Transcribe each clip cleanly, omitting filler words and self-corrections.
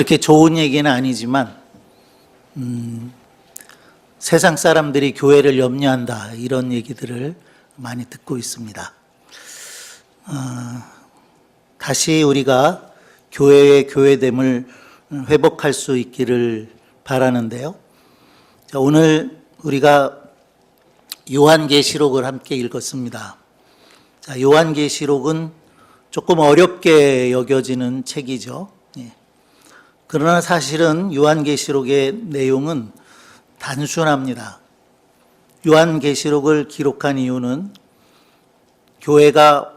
그렇게 좋은 얘기는 아니지만 세상 사람들이 교회를 염려한다 이런 얘기들을 많이 듣고 있습니다. 다시 우리가 교회의 교회됨을 회복할 수 있기를 바라는데요. 자, 오늘 우리가 요한계시록을 함께 읽었습니다. 자, 요한계시록은 조금 어렵게 여겨지는 책이죠. 그러나 사실은 요한계시록의 내용은 단순합니다. 요한계시록을 기록한 이유는 교회가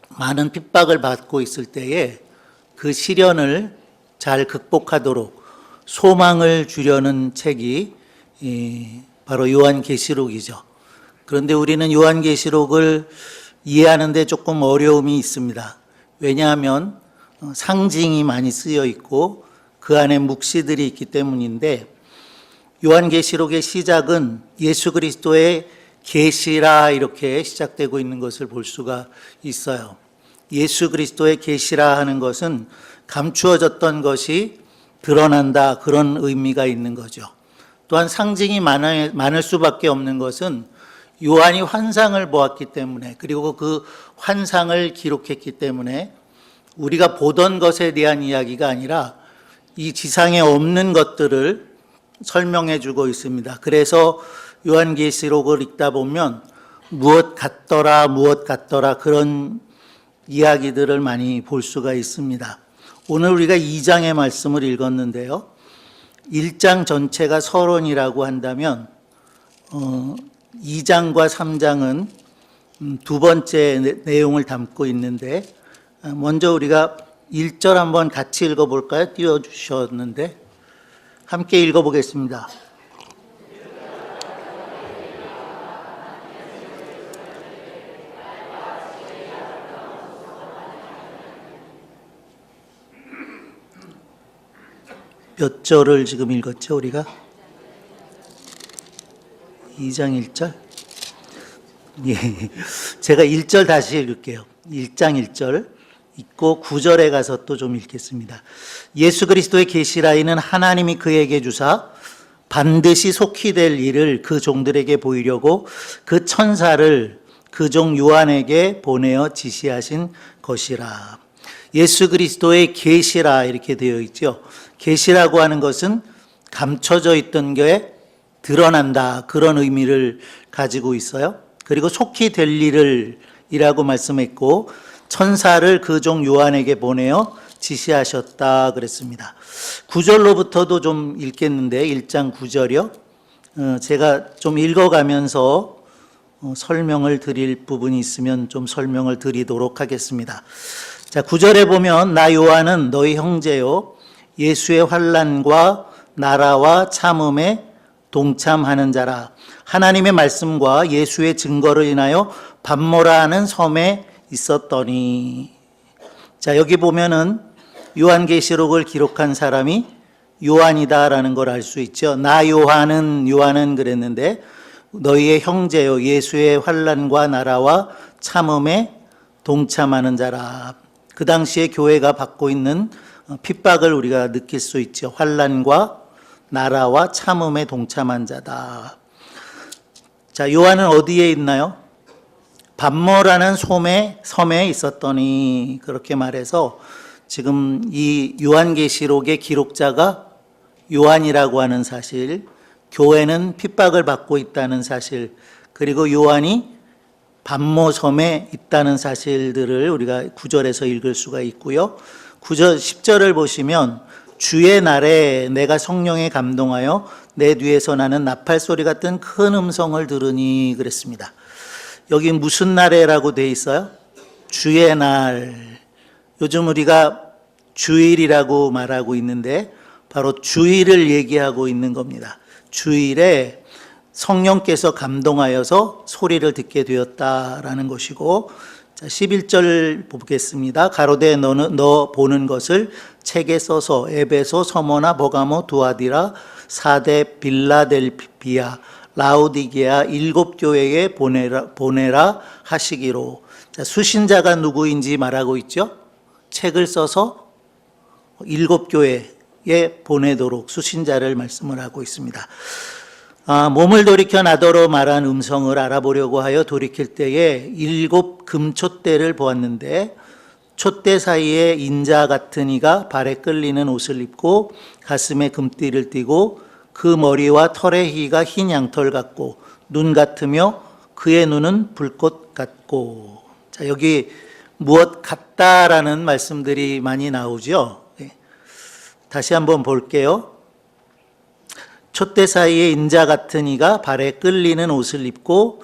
많은 핍박을 받고 있을 때에 그 시련을 잘 극복하도록 소망을 주려는 책이 바로 요한계시록이죠. 그런데 우리는 요한계시록을 이해하는데 조금 어려움이 있습니다. 왜냐하면 상징이 많이 쓰여 있고 그 안에 묵시들이 있기 때문인데, 요한계시록의 시작은 예수 그리스도의 계시라 이렇게 시작되고 있는 것을 볼 수가 있어요. 예수 그리스도의 계시라 하는 것은 감추어졌던 것이 드러난다, 그런 의미가 있는 거죠. 또한 상징이 많을 수밖에 없는 것은 요한이 환상을 보았기 때문에, 그리고 그 환상을 기록했기 때문에 우리가 보던 것에 대한 이야기가 아니라 이 지상에 없는 것들을 설명해 주고 있습니다. 그래서 요한계시록을 읽다 보면 무엇 같더라 그런 이야기들을 많이 볼 수가 있습니다. 오늘 우리가 2장의 말씀을 읽었는데요. 1장 전체가 서론이라고 한다면 2장과 3장은 두 번째 내용을 담고 있는데, 먼저 우리가 1절 한번 같이 읽어볼까요? 띄워주셨는데 함께 읽어보겠습니다. 몇 절을 지금 읽었죠, 우리가? 2장 1절? 예. 제가 1절 다시 읽을게요. 1장 1절 읽고 9절에 가서 또 좀 읽겠습니다. 예수 그리스도의 계시라이는 하나님이 그에게 주사 반드시 속히 될 일을 그 종들에게 보이려고 그 천사를 그 종 요한에게 보내어 지시하신 것이라. 예수 그리스도의 계시라 이렇게 되어 있죠. 계시라고 하는 것은 감춰져 있던 게 드러난다, 그런 의미를 가지고 있어요. 그리고 속히 될 일을 이라고 말씀했고, 천사를 그 종 요한에게 보내어 지시하셨다 그랬습니다. 9절로부터도 좀 읽겠는데, 1장 9절이요. 제가 좀 읽어가면서 설명을 드릴 부분이 있으면 좀 설명을 드리도록 하겠습니다. 자, 9절에 보면 나 요한은 너희 형제요 예수의 환난과 나라와 참음에 동참하는 자라. 하나님의 말씀과 예수의 증거를 인하여 밤모라 하는 섬에 있었더니. 자, 여기 보면은 요한계시록을 기록한 사람이 요한이다라는 걸 알 수 있죠. 나 요한은 그랬는데 너희의 형제요 예수의 환난과 나라와 참음에 동참하는 자라. 그 당시에 교회가 받고 있는 핍박을 우리가 느낄 수 있죠. 환난과 나라와 참음에 동참한 자다. 자, 요한은 어디에 있나요? 밤모라는 섬에 있었더니, 그렇게 말해서 지금 이 요한계시록의 기록자가 요한이라고 하는 사실, 교회는 핍박을 받고 있다는 사실, 그리고 요한이 밤모 섬에 있다는 사실들을 우리가 9절에서 읽을 수가 있고요. 9절, 10절을 보시면 주의 날에 내가 성령에 감동하여 내 뒤에서 나는 나팔 소리 같은 큰 음성을 들으니 그랬습니다. 여기 무슨 날에라고 돼 있어요? 주의 날. 요즘 우리가 주일이라고 말하고 있는데 바로 주일을 얘기하고 있는 겁니다. 주일에 성령께서 감동하여서 소리를 듣게 되었다라는 것이고, 자, 11절 보겠습니다. 가로되 너 보는 것을 책에 써서 에베소, 서모나, 버가모, 두아디라, 사데, 빌라델비아, 라오디게아 7교회에 보내라 하시기로. 자, 수신자가 누구인지 말하고 있죠. 책을 써서 7교회, 보내도록 수신자를 말씀을 하고 있습니다. 몸을 돌이켜 나더러 말한 음성을 알아보려고 하여 돌이킬 때에 7 금촛대를 보았는데 촛대 사이에 인자 같은 이가 발에 끌리는 옷을 입고 가슴에 금띠를 띠고 그 머리와 털의 희가 흰 양털 같고 눈 같으며 그의 눈은 불꽃 같고. 자, 여기 무엇 같다라는 말씀들이 많이 나오죠. 다시 한번 볼게요. 촛대 사이에 인자 같은 이가 발에 끌리는 옷을 입고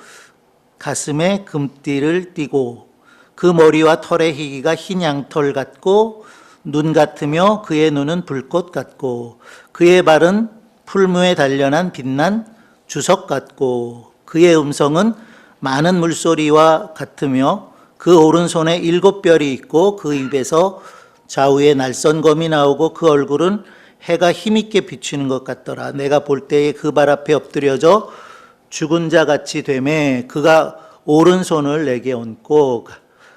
가슴에 금띠를 띠고 그 머리와 털의 희기가 흰 양털 같고 눈 같으며 그의 눈은 불꽃 같고 그의 발은 풀무에 단련한 빛난 주석 같고 그의 음성은 많은 물소리와 같으며 그 오른손에 7 별이 있고 그 입에서 좌우에 날선검이 나오고 그 얼굴은 해가 힘있게 비추는 것 같더라. 내가 볼 때에 그 발 앞에 엎드려져 죽은 자 같이 되매 그가 오른손을 내게 얹고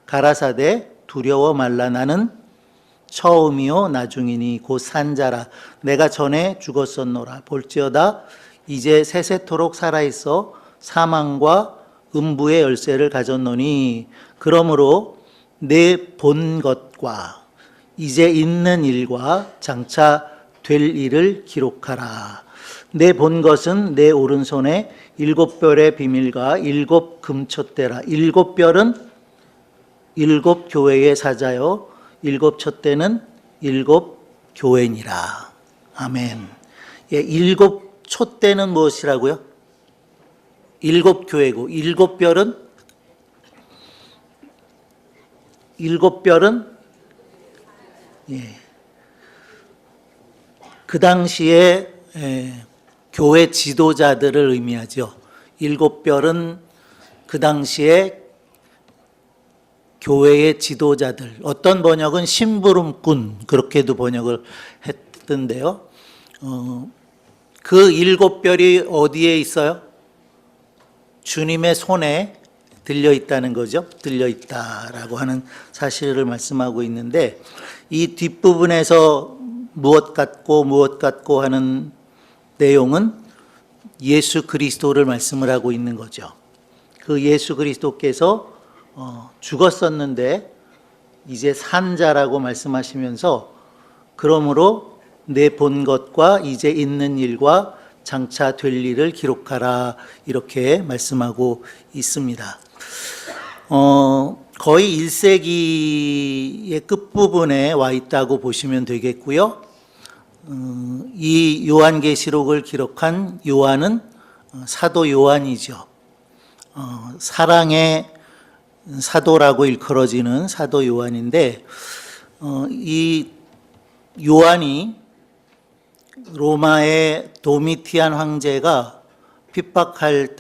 가라사대 두려워 말라. 나는 처음이요 나중이니 곧 산자라. 내가 전에 죽었었노라. 볼지어다 이제 세세토록 살아있어 사망과 음부의 열쇠를 가졌노니 그러므로 내 본 것과 이제 있는 일과 장차 될 일을 기록하라. 내 본 것은 내 오른손에 7 별의 비밀과 7 금촛대라. 7 별은 7 교회의 사자요 7 촛대는 7 교회니라. 아멘. 7 촛대는 무엇이라고요? 7 교회고 7 별은 7 별은 그 당시에 교회 지도자들을 의미하죠. 7 별은 그 당시에 교회의 지도자들, 어떤 번역은 심부름꾼 그렇게도 번역을 했던데요. 그 7 별이 어디에 있어요? 주님의 손에 들려 있다는 거죠. 들려 있다라고 하는 사실을 말씀하고 있는데 이 뒷부분에서 무엇 같고 하는 내용은 예수 그리스도를 말씀을 하고 있는 거죠. 그 예수 그리스도께서 죽었었는데 이제 산 자라고 말씀하시면서 그러므로 내 본 것과 이제 있는 일과 장차 될 일을 기록하라 이렇게 말씀하고 있습니다. 거의 1세기의 끝부분에 와 있다고 보시면 되겠고요. 이 요한계시록을 기록한 요한은 사도 요한이죠. 사랑의 사도라고 일컬어지는 사도 요한인데 이 요한이 로마의 도미티안 황제가 핍박할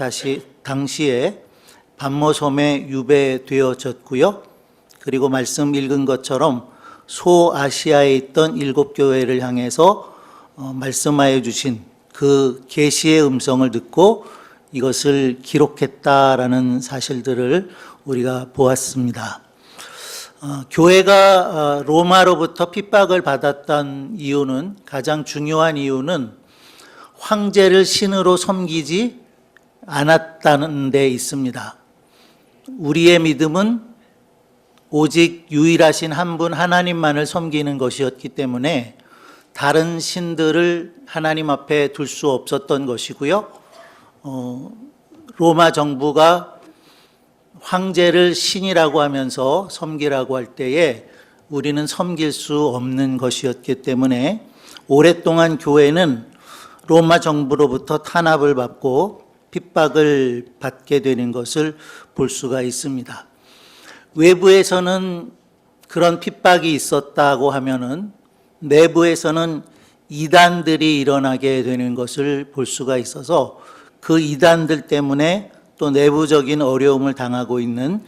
당시에 반모섬에 유배되어졌고요. 그리고 말씀 읽은 것처럼 소아시아에 있던 7 교회를 향해서 말씀하여 주신 그 계시의 음성을 듣고 이것을 기록했다라는 사실들을 우리가 보았습니다. 교회가 로마로부터 핍박을 받았던 이유는, 가장 중요한 이유는 황제를 신으로 섬기지 않았다는 데 있습니다. 우리의 믿음은 오직 유일하신 한 분 하나님만을 섬기는 것이었기 때문에 다른 신들을 하나님 앞에 둘 수 없었던 것이고요. 로마 정부가 황제를 신이라고 하면서 섬기라고 할 때에 우리는 섬길 수 없는 것이었기 때문에 오랫동안 교회는 로마 정부로부터 탄압을 받고 핍박을 받게 되는 것을 볼 수가 있습니다. 외부에서는 그런 핍박이 있었다고 하면은 내부에서는 이단들이 일어나게 되는 것을 볼 수가 있어서 그 이단들 때문에 또 내부적인 어려움을 당하고 있는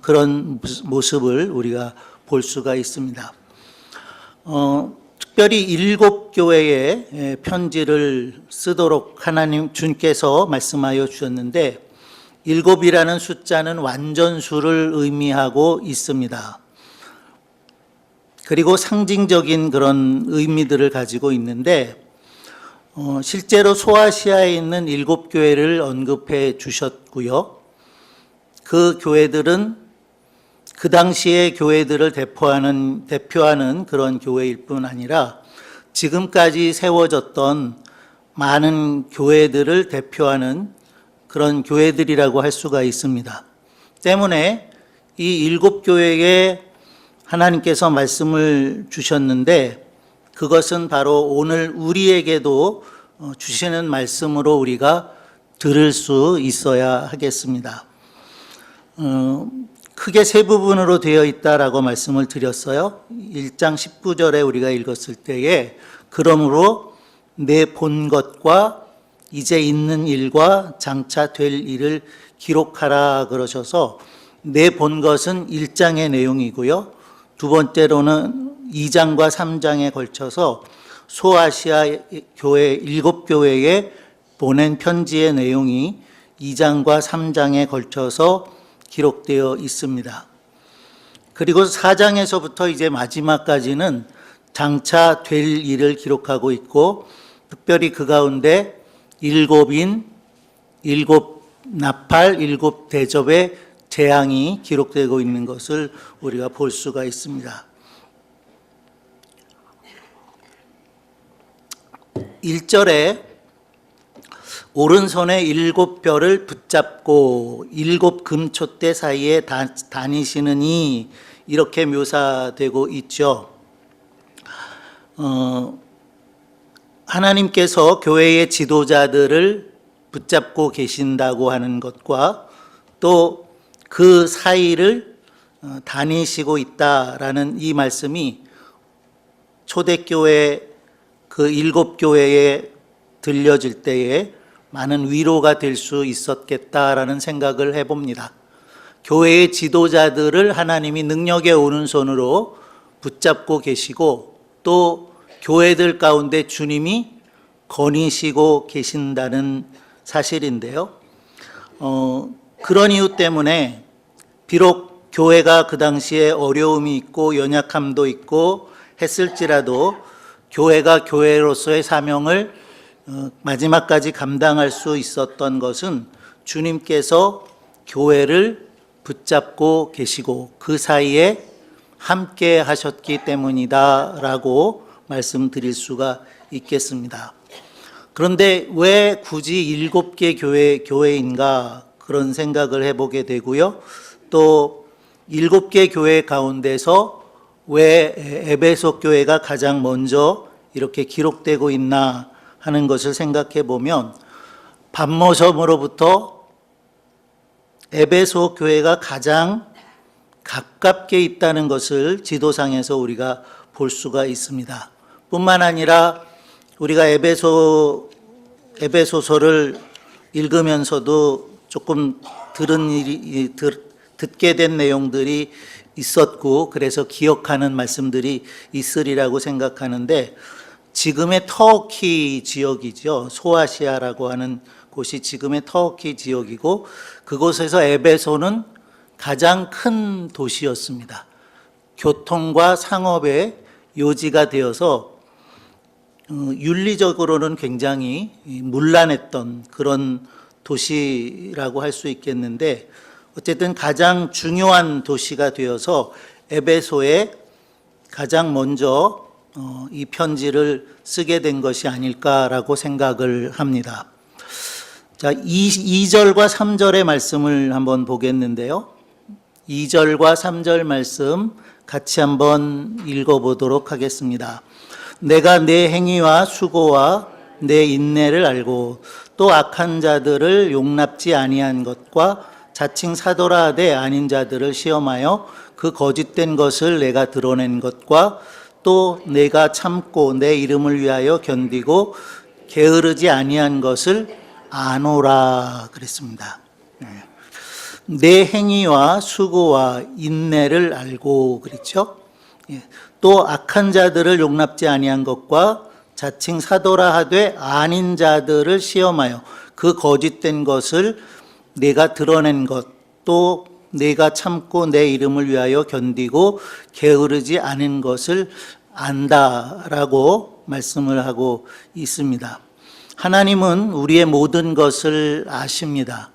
그런 모습을 우리가 볼 수가 있습니다. 특별히 7 교회에 편지를 쓰도록 하나님 주께서 말씀하여 주셨는데 7이라는 숫자는 완전수를 의미하고 있습니다. 그리고 상징적인 그런 의미들을 가지고 있는데 실제로 소아시아에 있는 7교회를 언급해 주셨고요. 그 교회들은 그 당시의 교회들을 대표하는 그런 교회일 뿐 아니라 지금까지 세워졌던 많은 교회들을 대표하는 그런 교회들이라고 할 수가 있습니다. 때문에 이 7교회에 하나님께서 말씀을 주셨는데 그것은 바로 오늘 우리에게도 주시는 말씀으로 우리가 들을 수 있어야 하겠습니다. 크게 세 부분으로 되어 있다라고 말씀을 드렸어요. 1장 19절에 우리가 읽었을 때에 그러므로 내 본 것과 이제 있는 일과 장차 될 일을 기록하라 그러셔서 내 본 것은 1장의 내용이고요. 두 번째로는 2장과 3장에 걸쳐서 소아시아 교회 7교회에 보낸 편지의 내용이 2장과 3장에 걸쳐서 기록되어 있습니다. 그리고 4장에서부터 이제 마지막까지는 장차 될 일을 기록하고 있고 특별히 그 가운데 7인, 7나팔, 7대접의 재앙이 기록되고 있는 것을 우리가 볼 수가 있습니다. 1절에 오른손에 7별을 붙잡고 7금촛대 사이에 다니시느니 이렇게 묘사되고 있죠. 하나님께서 교회의 지도자들을 붙잡고 계신다고 하는 것과 또 그 사이를 다니시고 있다라는 이 말씀이 초대교회 그 7교회에 들려질 때에 많은 위로가 될 수 있었겠다라는 생각을 해봅니다. 교회의 지도자들을 하나님이 능력의 오른손으로 붙잡고 계시고 또 교회들 가운데 주님이 거니시고 계신다는 사실인데요. 그런 이유 때문에 비록 교회가 그 당시에 어려움이 있고 연약함도 있고 했을지라도 교회가 교회로서의 사명을 마지막까지 감당할 수 있었던 것은 주님께서 교회를 붙잡고 계시고 그 사이에 함께 하셨기 때문이다라고 말씀드릴 수가 있겠습니다. 그런데 왜 굳이 7개 교회인가 그런 생각을 해보게 되고요. 또 7개 교회 가운데서 왜 에베소 교회가 가장 먼저 이렇게 기록되고 있나 하는 것을 생각해 보면 반모섬으로부터 에베소 교회가 가장 가깝게 있다는 것을 지도상에서 우리가 볼 수가 있습니다. 뿐만 아니라 우리가 에베소서를 읽으면서도 조금 듣게 된 내용들이 있었고 그래서 기억하는 말씀들이 있으리라고 생각하는데 지금의 터키 지역이죠. 소아시아라고 하는 곳이 지금의 터키 지역이고 그곳에서 에베소는 가장 큰 도시였습니다. 교통과 상업의 요지가 되어서 윤리적으로는 굉장히 문란했던 그런 도시라고 할 수 있겠는데 어쨌든 가장 중요한 도시가 되어서 에베소에 가장 먼저 이 편지를 쓰게 된 것이 아닐까라고 생각을 합니다. 자, 2절과 3절의 말씀을 한번 보겠는데요. 2절과 3절 말씀 같이 한번 읽어보도록 하겠습니다. 내가 내 행위와 수고와 내 인내를 알고 또 악한 자들을 용납지 아니한 것과 자칭 사도라 하되 아닌 자들을 시험하여 그 거짓된 것을 내가 드러낸 것과 또 내가 참고 내 이름을 위하여 견디고 게으르지 아니한 것을 아노라 그랬습니다. 내 행위와 수고와 인내를 알고 그랬죠. 또 악한 자들을 용납지 아니한 것과 자칭 사도라 하되 아닌 자들을 시험하여 그 거짓된 것을 내가 드러낸 것 또 내가 참고 내 이름을 위하여 견디고 게으르지 않은 것을 안다라고 말씀을 하고 있습니다. 하나님은 우리의 모든 것을 아십니다.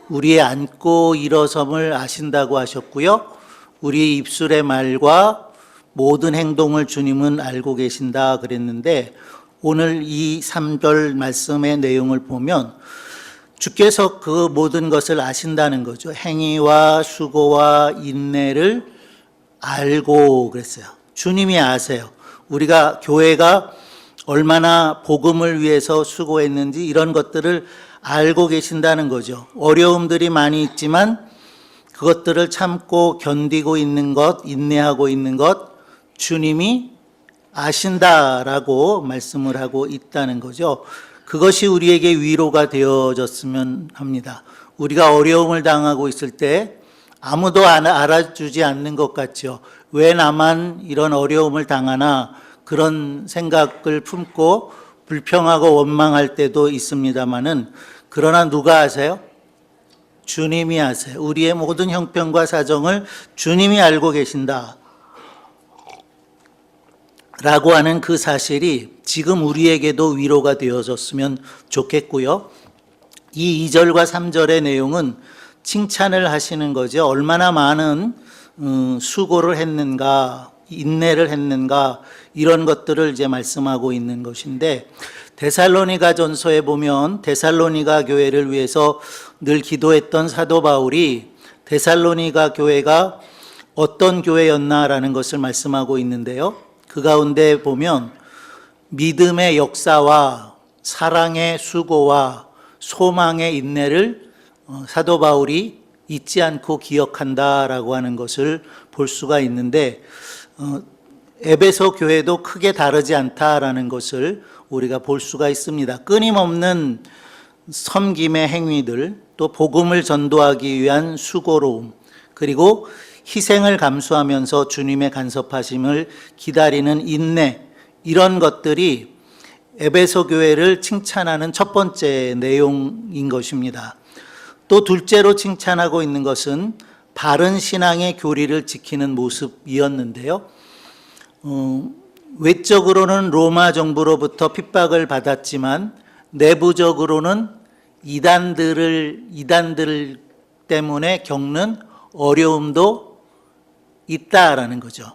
우리의 앉고 일어섬을 아신다고 하셨고요. 우리의 입술의 말과 모든 행동을 주님은 알고 계신다 그랬는데, 오늘 이 3절 말씀의 내용을 보면 주께서 그 모든 것을 아신다는 거죠. 행위와 수고와 인내를 알고 그랬어요. 주님이 아세요. 우리가 교회가 얼마나 복음을 위해서 수고했는지 이런 것들을 알고 계신다는 거죠. 어려움들이 많이 있지만 그것들을 참고 견디고 있는 것, 인내하고 있는 것 주님이 아신다라고 말씀을 하고 있다는 거죠. 그것이 우리에게 위로가 되어졌으면 합니다. 우리가 어려움을 당하고 있을 때 아무도 알아주지 않는 것 같죠. 왜 나만 이런 어려움을 당하나 그런 생각을 품고 불평하고 원망할 때도 있습니다마는, 그러나 누가 아세요? 주님이 아세요. 우리의 모든 형편과 사정을 주님이 알고 계신다 라고 하는 그 사실이 지금 우리에게도 위로가 되어졌으면 좋겠고요. 이 2절과 3절의 내용은 칭찬을 하시는 거죠. 얼마나 많은 수고를 했는가, 인내를 했는가, 이런 것들을 이제 말씀하고 있는 것인데, 데살로니가 전서에 보면 데살로니가 교회를 위해서 늘 기도했던 사도 바울이 데살로니가 교회가 어떤 교회였나라는 것을 말씀하고 있는데요. 그 가운데 보면 믿음의 역사와 사랑의 수고와 소망의 인내를 사도 바울이 잊지 않고 기억한다라고 하는 것을 볼 수가 있는데, 에베소 교회도 크게 다르지 않다라는 것을 우리가 볼 수가 있습니다. 끊임없는 섬김의 행위들, 또 복음을 전도하기 위한 수고로움, 그리고 희생을 감수하면서 주님의 간섭하심을 기다리는 인내, 이런 것들이 에베소 교회를 칭찬하는 첫 번째 내용인 것입니다. 또 둘째로 칭찬하고 있는 것은 바른 신앙의 교리를 지키는 모습이었는데요. 외적으로는 로마 정부로부터 핍박을 받았지만 내부적으로는 이단들 때문에 겪는 어려움도 있다라는 거죠.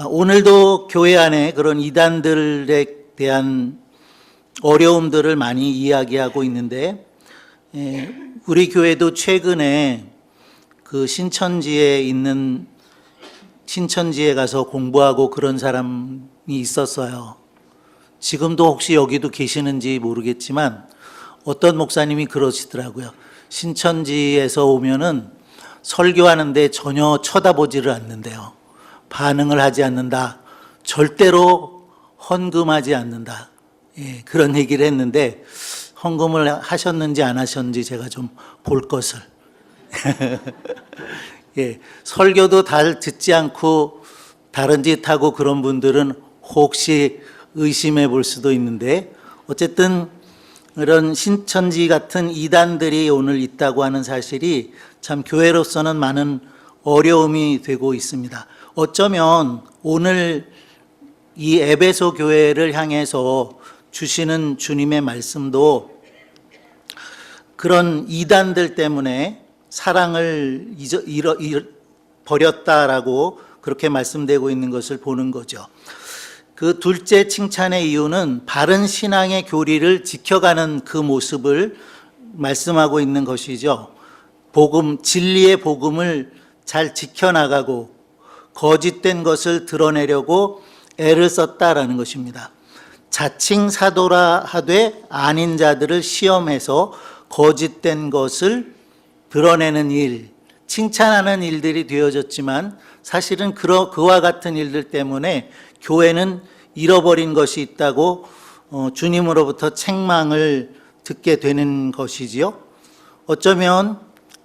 오늘도 교회 안에 그런 이단들에 대한 어려움들을 많이 이야기하고 있는데, 우리 교회도 최근에 그 신천지에 가서 공부하고 그런 사람이 있었어요. 지금도 혹시 여기도 계시는지 모르겠지만 어떤 목사님이 그러시더라고요. 신천지에서 오면은 설교하는데 전혀 쳐다보지를 않는데요. 반응을 하지 않는다. 절대로 헌금하지 않는다. 그런 얘기를 했는데, 헌금을 하셨는지 안 하셨는지 제가 좀 볼 것을. 설교도 잘 듣지 않고 다른 짓 하고 그런 분들은 혹시 의심해 볼 수도 있는데, 어쨌든 이런 신천지 같은 이단들이 오늘 있다고 하는 사실이 참 교회로서는 많은 어려움이 되고 있습니다. 어쩌면 오늘 이 에베소 교회를 향해서 주시는 주님의 말씀도 그런 이단들 때문에 사랑을 버렸다라고 그렇게 말씀되고 있는 것을 보는 거죠. 그 둘째 칭찬의 이유는 바른 신앙의 교리를 지켜가는 그 모습을 말씀하고 있는 것이죠. 진리의 복음을 잘 지켜나가고 거짓된 것을 드러내려고 애를 썼다라는 것입니다. 자칭 사도라 하되 아닌 자들을 시험해서 거짓된 것을 드러내는 일, 칭찬하는 일들이 되어졌지만 사실은 그와 같은 일들 때문에 교회는 잃어버린 것이 있다고 주님으로부터 책망을 듣게 되는 것이지요. 어쩌면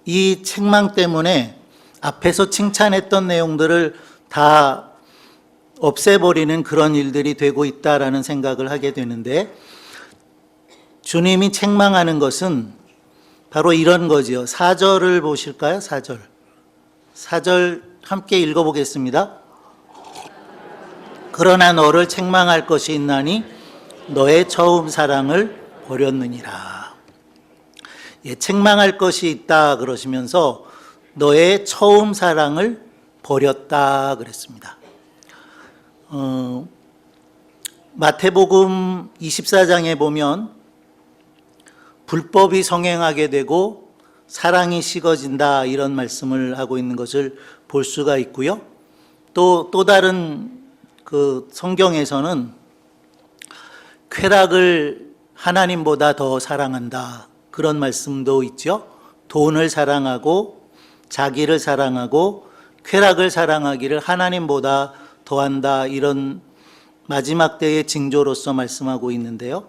이 책망 때문에 앞에서 칭찬했던 내용들을 다 없애버리는 그런 일들이 되고 있다라는 생각을 하게 되는데, 주님이 책망하는 것은 바로 이런 거지요. 4절을 보실까요? 4절. 4절 함께 읽어보겠습니다. 그러나 너를 책망할 것이 있나니 너의 처음 사랑을 버렸느니라. 예, 책망할 것이 있다 그러시면서 너의 처음 사랑을 버렸다 그랬습니다. 마태복음 24장에 보면 불법이 성행하게 되고 사랑이 식어진다 이런 말씀을 하고 있는 것을 볼 수가 있고요. 또 다른 그 성경에서는 쾌락을 하나님보다 더 사랑한다 그런 말씀도 있죠. 돈을 사랑하고 자기를 사랑하고 쾌락을 사랑하기를 하나님보다 더한다 이런 마지막 때의 징조로서 말씀하고 있는데요.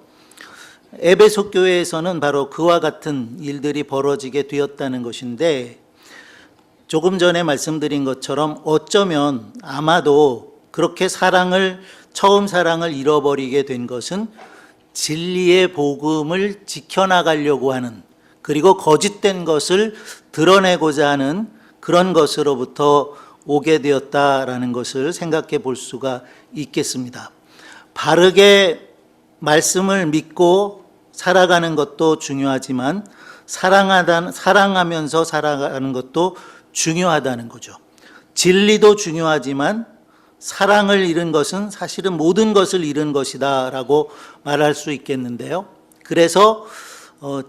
에베소 교회에서는 바로 그와 같은 일들이 벌어지게 되었다는 것인데 조금 전에 말씀드린 것처럼 어쩌면 아마도 그렇게 처음 사랑을 잃어버리게 된 것은 진리의 복음을 지켜나가려고 하는 그리고 거짓된 것을 드러내고자 하는 그런 것으로부터 오게 되었다라는 것을 생각해 볼 수가 있겠습니다. 바르게 말씀을 믿고 살아가는 것도 중요하지만 사랑하면서 살아가는 것도 중요하다는 거죠. 진리도 중요하지만 사랑을 잃은 것은 사실은 모든 것을 잃은 것이다 라고 말할 수 있겠는데요. 그래서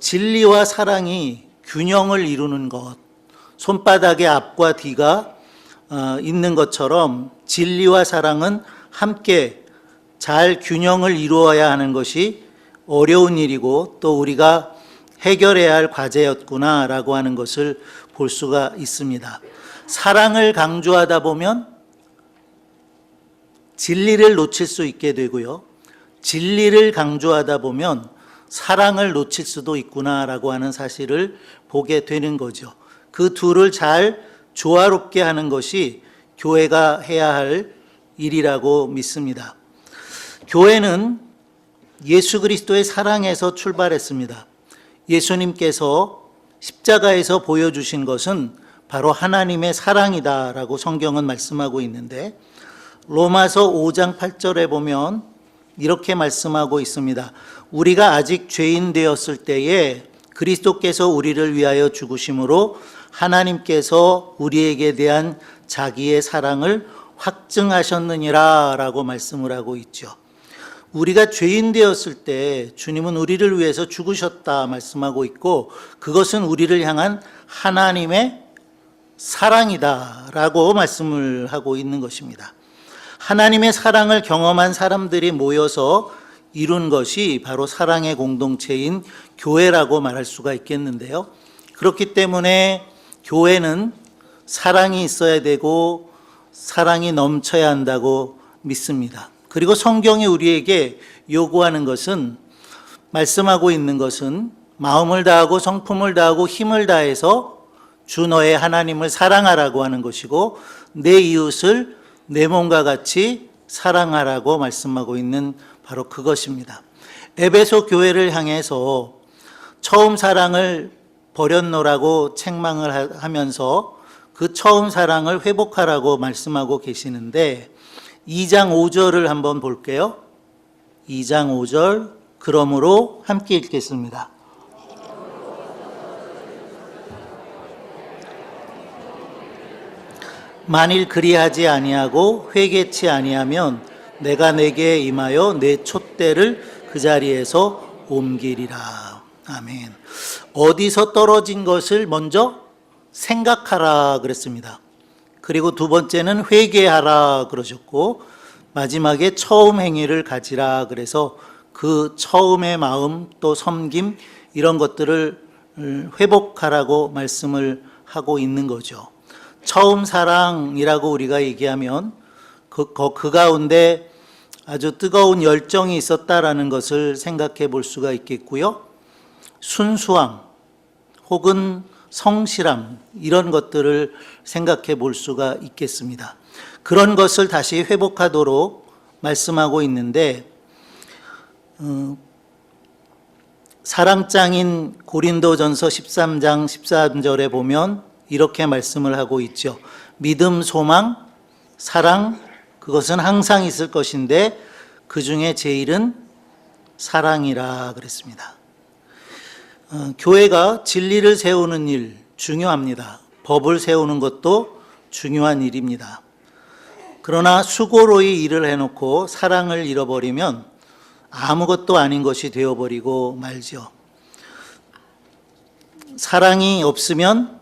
진리와 사랑이 균형을 이루는 것, 손바닥에 앞과 뒤가 있는 것처럼 진리와 사랑은 함께 잘 균형을 이루어야 하는 것이 어려운 일이고 또 우리가 해결해야 할 과제였구나라고 하는 것을 볼 수가 있습니다. 사랑을 강조하다 보면 진리를 놓칠 수 있게 되고요. 진리를 강조하다 보면 사랑을 놓칠 수도 있구나라고 하는 사실을 보게 되는 거죠. 그 둘을 잘 조화롭게 하는 것이 교회가 해야 할 일이라고 믿습니다. 교회는 예수 그리스도의 사랑에서 출발했습니다. 예수님께서 십자가에서 보여주신 것은 바로 하나님의 사랑이다라고 성경은 말씀하고 있는데 로마서 5장 8절에 보면 이렇게 말씀하고 있습니다. 우리가 아직 죄인 되었을 때에 그리스도께서 우리를 위하여 죽으심으로 하나님께서 우리에게 대한 자기의 사랑을 확증하셨느니라 라고 말씀을 하고 있죠. 우리가 죄인 되었을 때 주님은 우리를 위해서 죽으셨다 말씀하고 있고 그것은 우리를 향한 하나님의 사랑이다 라고 말씀을 하고 있는 것입니다. 하나님의 사랑을 경험한 사람들이 모여서 이룬 것이 바로 사랑의 공동체인 교회라고 말할 수가 있겠는데요. 그렇기 때문에 교회는 사랑이 있어야 되고 사랑이 넘쳐야 한다고 믿습니다. 그리고 성경이 우리에게 요구하는 것은 말씀하고 있는 것은 마음을 다하고 성품을 다하고 힘을 다해서 주 너의 하나님을 사랑하라고 하는 것이고 내 이웃을 내 몸과 같이 사랑하라고 말씀하고 있는 바로 그것입니다. 에베소 교회를 향해서 처음 사랑을 버렸노라고 책망을 하면서 그 처음 사랑을 회복하라고 말씀하고 계시는데 2장 5절을 한번 볼게요. 2장 5절 그러므로 함께 읽겠습니다. 만일 그리하지 아니하고 회개치 아니하면 내가 내게 임하여 내 촛대를 그 자리에서 옮기리라. 아멘. 어디서 떨어진 것을 먼저 생각하라 그랬습니다. 그리고 두 번째는 회개하라 그러셨고 마지막에 처음 행위를 가지라 그래서 그 처음의 마음 또 섬김 이런 것들을 회복하라고 말씀을 하고 있는 거죠. 처음 사랑이라고 우리가 얘기하면 그 가운데 아주 뜨거운 열정이 있었다라는 것을 생각해 볼 수가 있겠고요. 순수함 혹은 성실함 이런 것들을 생각해 볼 수가 있겠습니다. 그런 것을 다시 회복하도록 말씀하고 있는데 사랑장인 고린도전서 13장 13절에 보면 이렇게 말씀을 하고 있죠. 믿음, 소망, 사랑, 그것은 항상 있을 것인데 그 중에 제일은 사랑이라 그랬습니다. 교회가 진리를 세우는 일 중요합니다. 법을 세우는 것도 중요한 일입니다. 그러나 수고로이 일을 해놓고 사랑을 잃어버리면 아무것도 아닌 것이 되어버리고 말죠. 사랑이 없으면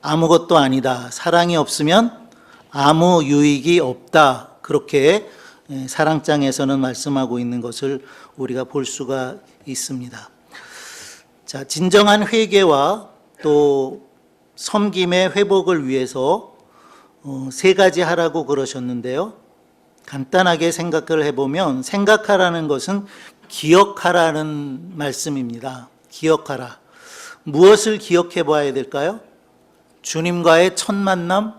아무것도 아니다. 사랑이 없으면 아무 유익이 없다. 그렇게 사랑장에서는 말씀하고 있는 것을 우리가 볼 수가 있습니다. 자, 진정한 회개와 또 섬김의 회복을 위해서 세 가지 하라고 그러셨는데요. 간단하게 생각을 해보면 생각하라는 것은 기억하라는 말씀입니다. 기억하라. 무엇을 기억해 봐야 될까요? 주님과의 첫 만남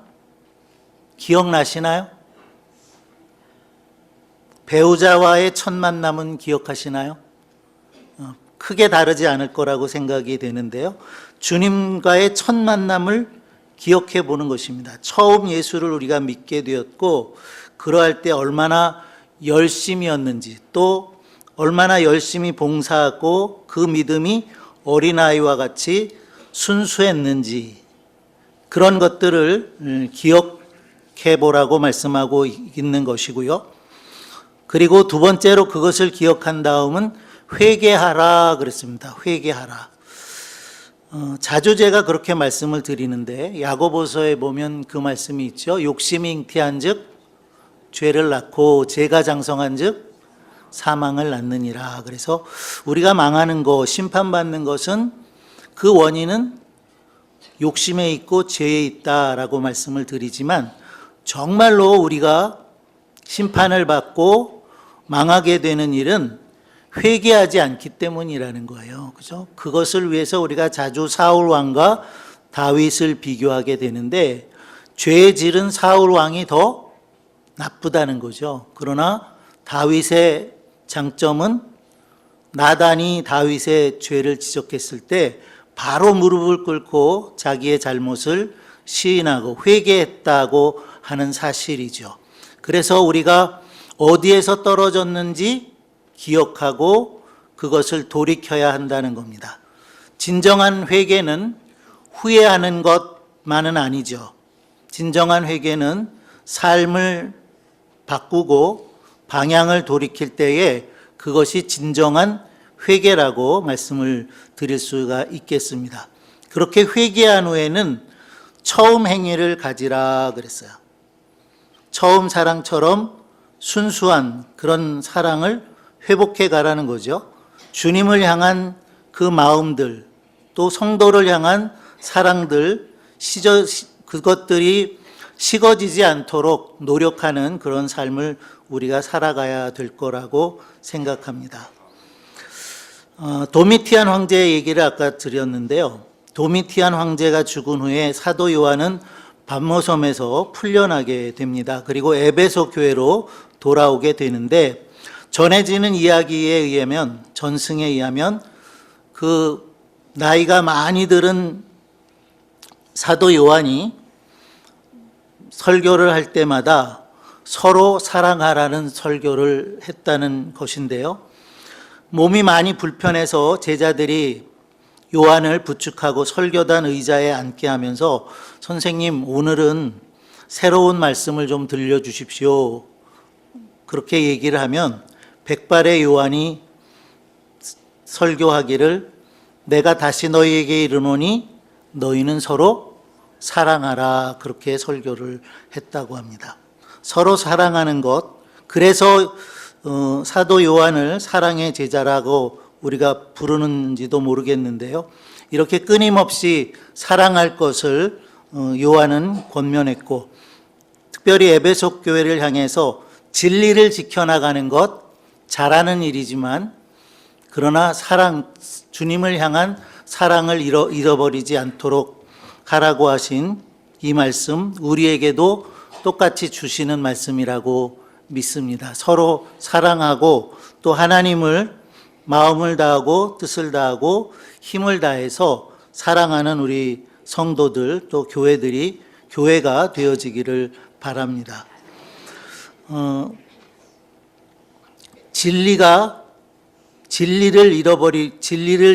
기억나시나요? 배우자와의 첫 만남은 기억하시나요? 크게 다르지 않을 거라고 생각이 되는데요. 주님과의 첫 만남을 기억해 보는 것입니다. 처음 예수를 우리가 믿게 되었고 그러할 때 얼마나 열심이었는지 또 얼마나 열심히 봉사하고 그 믿음이 어린아이와 같이 순수했는지 그런 것들을 기억해 보라고 말씀하고 있는 것이고요. 그리고 두 번째로 그것을 기억한 다음은 회개하라 그랬습니다. 회개하라. 자주 제가 그렇게 말씀을 드리는데 야고보서에 보면 그 말씀이 있죠. 욕심이 잉태한 즉 죄를 낳고 죄가 장성한 즉 사망을 낳느니라. 그래서 우리가 망하는 것, 심판받는 것은 그 원인은 욕심에 있고 죄에 있다라고 말씀을 드리지만 정말로 우리가 심판을 받고 망하게 되는 일은 회개하지 않기 때문이라는 거예요. 그죠? 그것을 위해서 우리가 자주 사울 왕과 다윗을 비교하게 되는데 죄의 질은 사울 왕이 더 나쁘다는 거죠. 그러나 다윗의 장점은 나단이 다윗의 죄를 지적했을 때 바로 무릎을 꿇고 자기의 잘못을 시인하고 회개했다고 하는 사실이죠. 그래서 우리가 어디에서 떨어졌는지 기억하고 그것을 돌이켜야 한다는 겁니다. 진정한 회개는 후회하는 것만은 아니죠. 진정한 회개는 삶을 바꾸고 방향을 돌이킬 때에 그것이 진정한 회개라고 말씀을 드릴 수가 있겠습니다. 그렇게 회개한 후에는 처음 행위를 가지라 그랬어요. 처음 사랑처럼 순수한 그런 사랑을 회복해 가라는 거죠. 주님을 향한 그 마음들, 또 성도를 향한 사랑들, 그것들이 식어지지 않도록 노력하는 그런 삶을 우리가 살아가야 될 거라고 생각합니다. 도미티안 황제의 얘기를 아까 드렸는데요. 도미티안 황제가 죽은 후에 사도 요한은 밤모섬에서 풀려나게 됩니다. 그리고 에베소 교회로 돌아오게 되는데 전해지는 이야기에 의하면 전승에 의하면 그 나이가 많이 들은 사도 요한이 설교를 할 때마다 서로 사랑하라는 설교를 했다는 것인데요. 몸이 많이 불편해서 제자들이 요한을 부축하고 설교단 의자에 앉게 하면서 선생님 오늘은 새로운 말씀을 좀 들려주십시오. 그렇게 얘기를 하면 백발의 요한이 설교하기를 내가 다시 너희에게 이르노니 너희는 서로 사랑하라 그렇게 설교를 했다고 합니다. 서로 사랑하는 것, 그래서 사도 요한을 사랑의 제자라고 우리가 부르는지도 모르겠는데요. 이렇게 끊임없이 사랑할 것을 요한은 권면했고 특별히 에베소 교회를 향해서 진리를 지켜나가는 것 잘하는 일이지만 그러나 주님을 향한 사랑을 잃어버리지 않도록 하라고 하신 이 말씀 우리에게도 똑같이 주시는 말씀이라고 믿습니다. 서로 사랑하고 또 하나님을 마음을 다하고 뜻을 다하고 힘을 다해서 사랑하는 우리 성도들 또 교회가 되어지기를 바랍니다. 진리를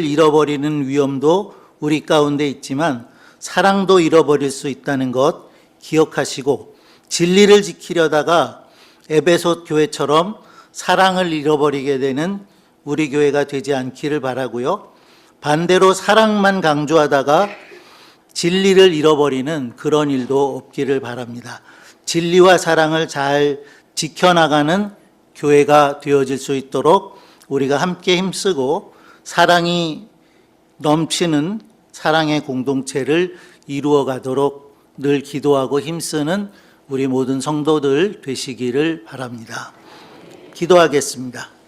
잃어버리는 위험도 우리 가운데 있지만 사랑도 잃어버릴 수 있다는 것 기억하시고 진리를 지키려다가 에베소 교회처럼 사랑을 잃어버리게 되는 우리 교회가 되지 않기를 바라고요. 반대로 사랑만 강조하다가 진리를 잃어버리는 그런 일도 없기를 바랍니다. 진리와 사랑을 잘 지켜나가는 교회가 되어질 수 있도록 우리가 함께 힘쓰고 사랑이 넘치는 사랑의 공동체를 이루어 가도록 늘 기도하고 힘쓰는 우리 모든 성도들 되시기를 바랍니다. 기도하겠습니다.